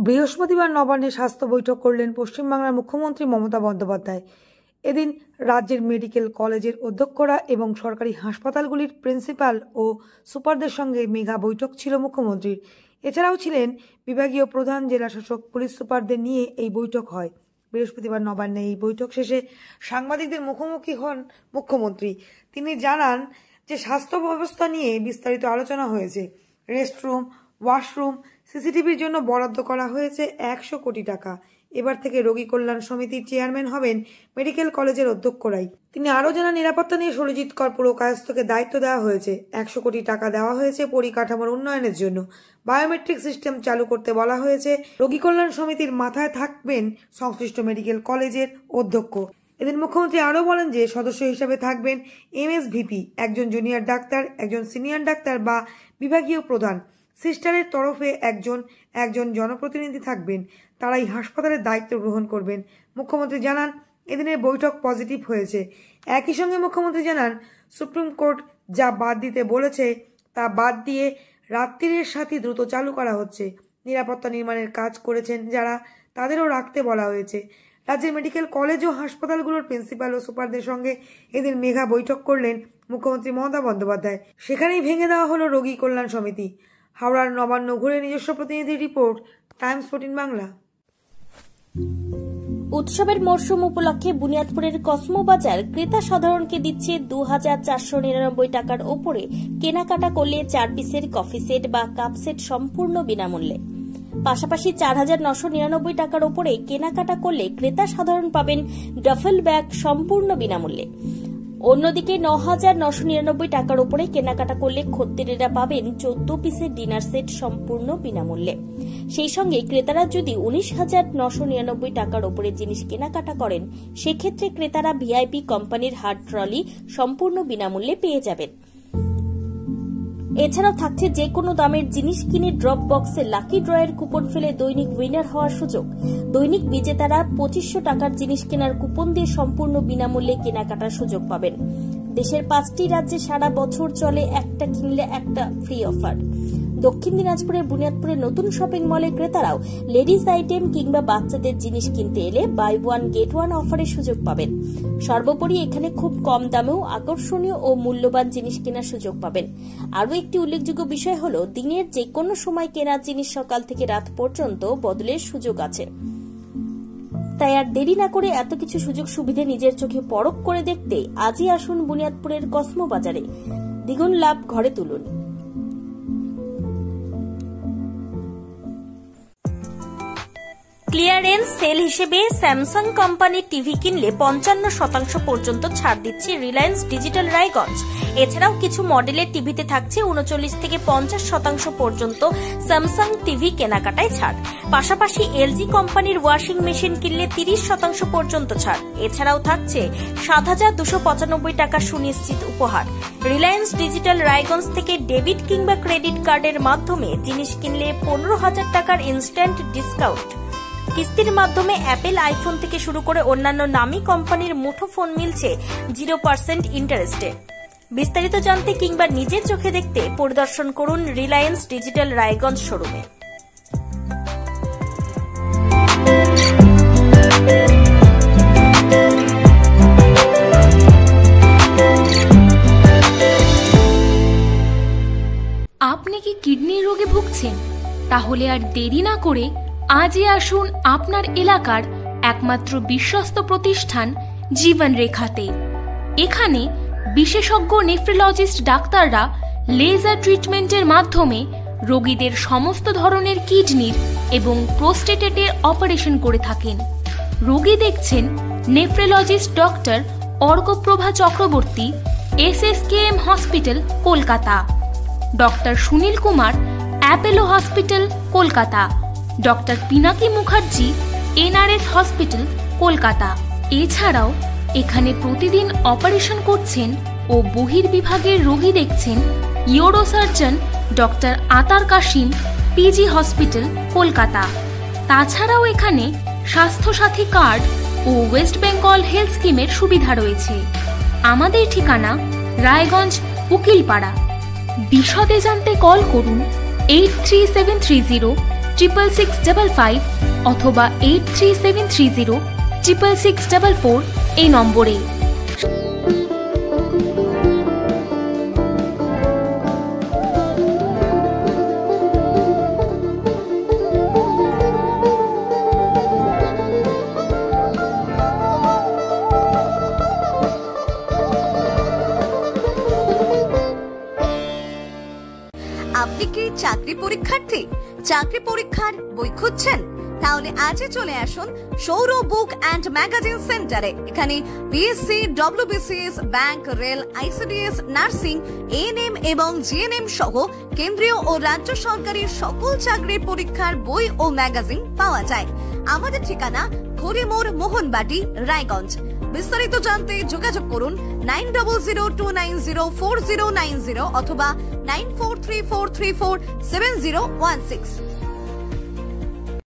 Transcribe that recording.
বৃহস্পতিবার নবান্নে স্বাস্থ্য বৈঠক করলেন পশ্চিমবাংলার মুখ্যমন্ত্রী মমতা বন্দ্যোপাধ্যায়। এদিন রাজ্যের মেডিকেল কলেজের অধ্যক্ষরা এবং সরকারি হাসপাতালগুলির প্রিন্সিপাল ও সুপারদের সঙ্গে মেগা বৈঠক ছিল মুখ্যমন্ত্রীর। এছাড়াও ছিলেন বিভাগীয় প্রধান, জেলাশাসক, পুলিশ সুপারদের নিয়ে এই বৈঠক হয়। বৃহস্পতিবার নবান্নে এই বৈঠক শেষে সাংবাদিকদের মুখোমুখি হন মুখ্যমন্ত্রী। তিনি জানান যে স্বাস্থ্য ব্যবস্থা নিয়ে বিস্তারিত আলোচনা হয়েছে। রেস্টরুম, ওয়াশরুম, সিসিটিভির জন্য বরাদ্দ করা হয়েছে 100 কোটি টাকা। এবার থেকে রোগী কল্যাণ সমিতির চেয়ারম্যান হবেন মেডিকেল কলেজের অধ্যক্ষরাই। তিনি আরও জানান, নিরাপত্তা নিয়ে সরজিৎ কর পুরকায়স্থকে দায়িত্ব দেওয়া হয়েছে। 100 কোটি টাকা দেওয়া হয়েছে পরিকাঠামোর উন্নয়নের জন্য। বায়োমেট্রিক সিস্টেম চালু করতে বলা হয়েছে। রোগী কল্যাণ সমিতির মাথায় থাকবেন সংশ্লিষ্ট মেডিকেল কলেজের অধ্যক্ষ। এদিন মুখ্যমন্ত্রী আরও বলেন যে সদস্য হিসাবে থাকবেন এমএসভিপি, একজন জুনিয়র ডাক্তার, একজন সিনিয়র ডাক্তার বা বিভাগীয় প্রধান। সিস্টারের তরফে একজন জনপ্রতিনিধি থাকবেন। তারাই হাসপাতালের দায়িত্ব গ্রহণ করবেন। মুখ্যমন্ত্রী জানান, এদিনের বৈঠক পজিটিভ হয়েছে। একই সঙ্গে মুখ্যমন্ত্রী জানান, সুপ্রিম কোর্ট যা বাদ দিতে বলেছে তা বাদ দিয়ে রাত্রির সাথী দ্রুত চালু করা হচ্ছে। নিরাপত্তা নির্মাণের কাজ করেছেন যারা, তাদেরও রাখতে বলা হয়েছে। রাজ্যের মেডিকেল কলেজ ও হাসপাতালগুলোর প্রিন্সিপাল ও সুপারদের সঙ্গে এদিন মেগা বৈঠক করলেন মুখ্যমন্ত্রী মমতা বন্দ্যোপাধ্যায়। সেখানেই ভেঙে দেওয়া হলো রোগী কল্যাণ সমিতি। হাওড়ার নবান্ন ঘুরে নিজস্ব প্রতিনিধির রিপোর্ট, টাইমস 14 বাংলা। উৎসবের মরশুম উপলক্ষে বুনিয়াদপুরের কসমো বাজার ক্রেতা সাধারণকে দিচ্ছে 2499 টাকার ওপরে কেনাকাটা করলে 4 পিসের কফি সেট বা কাপ সেট সম্পূর্ণ বিনামূল্যে। পাশাপাশি 4999 টাকার ওপরে কেনাকাটা করলে ক্রেতা সাধারণ পাবেন ডাফেল ব্যাগ সম্পূর্ণ বিনামূল্যে। অন্যদিকে 9999 টাকার উপরে কেনাকাটা করলে খদ্দেরেরা পাবেন 14 পিসের ডিনার সেট সম্পূর্ণ বিনামূল্যে। সেই সঙ্গে ক্রেতারা যদি 19,999 টাকার উপরে জিনিস কেনাকাটা করেন, সেক্ষেত্রে ক্রেতারা ভিআইপি কোম্পানির হার্ড ট্রলি সম্পূর্ণ বিনামূল্যে পেয়ে যাবেন। এছাড়াও থাকছে যে কোনো দামের জিনিস কিনে ড্রপ বক্সে লাকি ড্রয়ের কুপন ফেলে দৈনিক উইনার হওয়ার সুযোগ। দৈনিক বিজেতারা 2500 টাকার জিনিস কেনার কুপন দিয়ে সম্পূর্ণ বিনামূল্যে কেনাকাটার সুযোগ পাবেন। দেশের 5টি রাজ্যে সারা বছর চলে একটা কিনলে একটা ফ্রি অফার। দক্ষিণ দিনাজপুরের বুনিয়াদপুরের নতুন শপিং মলে ক্রেতারাও লেডিস আইটেম কিংবা বাচ্চাদের জিনিস কিনতে এলে বাই ওয়ান গেট ওয়ান অফারের সুযোগ পাবেন। সর্বোপরি এখানে খুব কম দামেও আকর্ষণীয় ও মূল্যবান জিনিস কেনার সুযোগ পাবেন। আরও একটি উল্লেখযোগ্য বিষয় হল, দিনের যে কোনো সময় কেনার জিনিস সকাল থেকে রাত পর্যন্ত বদলের সুযোগ আছে। তাই আর দেরি না করে এত কিছু সুযোগ সুবিধে নিজের চোখে পরখ করে দেখতে আজই আসুন বুনিয়াদপুরের কসমো বাজারে। দ্বিগুণ লাভ ঘরে তুলুন। ক্লিয়ারেন্স সেল হিসেবে স্যামসাং কোম্পানির টিভি কিনলে 55% পর্যন্ত ছাড় দিচ্ছে রিলায়েন্স ডিজিটাল রায়গঞ্জ। এছাড়াও কিছু মডেলের টিভিতে থাকছে 39 থেকে 50% পর্যন্ত স্যামসাং টিভি কেনাকাটায় ছাড়। পাশাপাশি এলজি কোম্পানির ওয়াশিং মেশিন কিনলে 30% পর্যন্ত ছাড়। এছাড়াও থাকছে 7,295 টাকা সুনিশ্চিত উপহার। রিলায়েন্স ডিজিটাল রায়গঞ্জ থেকে ডেবিট কিংবা ক্রেডিট কার্ডের মাধ্যমে জিনিস কিনলে 15,000 টাকার ইনস্ট্যান্ট ডিসকাউন্ট। কিস্তির মাধ্যমে অ্যাপেল আইফোন থেকে শুরু করে অন্যান্য নামী কোম্পানির মুঠোফোন মিলছে 0% ইন্টারেস্টে। বিস্তারিত জানতে কিংবা নিজের চোখে দেখতে পরিদর্শন করুন রিলায়েন্স ডিজিটাল রায়গঞ্জ শোরুমে। আপনি কি কিডনি রোগে ভুগছেন? তাহলে আর দেরি না করে আজই আসুন আপনার এলাকার একমাত্র বিশ্বস্ত প্রতিষ্ঠান জীবন রেখাতে। এখানে বিশেষজ্ঞ নেফ্রোলজিস্ট ডাক্তাররা লেজার ট্রিটমেন্টের মাধ্যমে রোগীদের সমস্ত ধরনের কিডনির এবং প্রোস্টেটের অপারেশন করে থাকেন। রোগী দেখছেন nephrologist doctor Arkaprava Chakraborty, SSKM hospital, Kolkata. Doctor Sunil Kumar, Apollo hospital, Kolkata. Doctor Pinaki Mukherjee, NRS hospital, Kolkata. এছাড়াও এখানে প্রতিদিন অপারেশন করছেন ও বহির্বিভাগের রোগী দেখছেন ইউরোসার্জন ডক্টর আতার কাশিম, PG হসপিটাল, কলকাতা। তাছাড়াও এখানে স্বাস্থ্যসাথী কার্ড ও ওয়েস্ট বেঙ্গল হেলথ স্কিমের সুবিধা রয়েছে। আমাদের ঠিকানা রায়গঞ্জ, উকিলপাড়া। বিশদে জানতে কল করুন 83730 6655 অথবা 83730 66644 এই নম্বরে। আপনি কি চাকরি পরীক্ষার্থী? চাকরি পরীক্ষার বই খুঁজছেন? তাহলে আজই চলে আসুন সৌর বুক অ্যান্ড ম্যাগাজিন সেন্টারে। এখানে BSc, WBCS, bank, rail, ICDS, nursing, ANM এবং জিএনএম সহ কেন্দ্রীয় ও রাজ্য সরকারের সকল চাকরির পরীক্ষার বই ও ম্যাগাজিন পাওয়া যায়। আমাদের ঠিকানা খড়িমোড়, মোহনবাটি, রায়গঞ্জ। বিস্তারিত জানতে যোগাযোগ করুন 9002904090 অথবা 9434347016।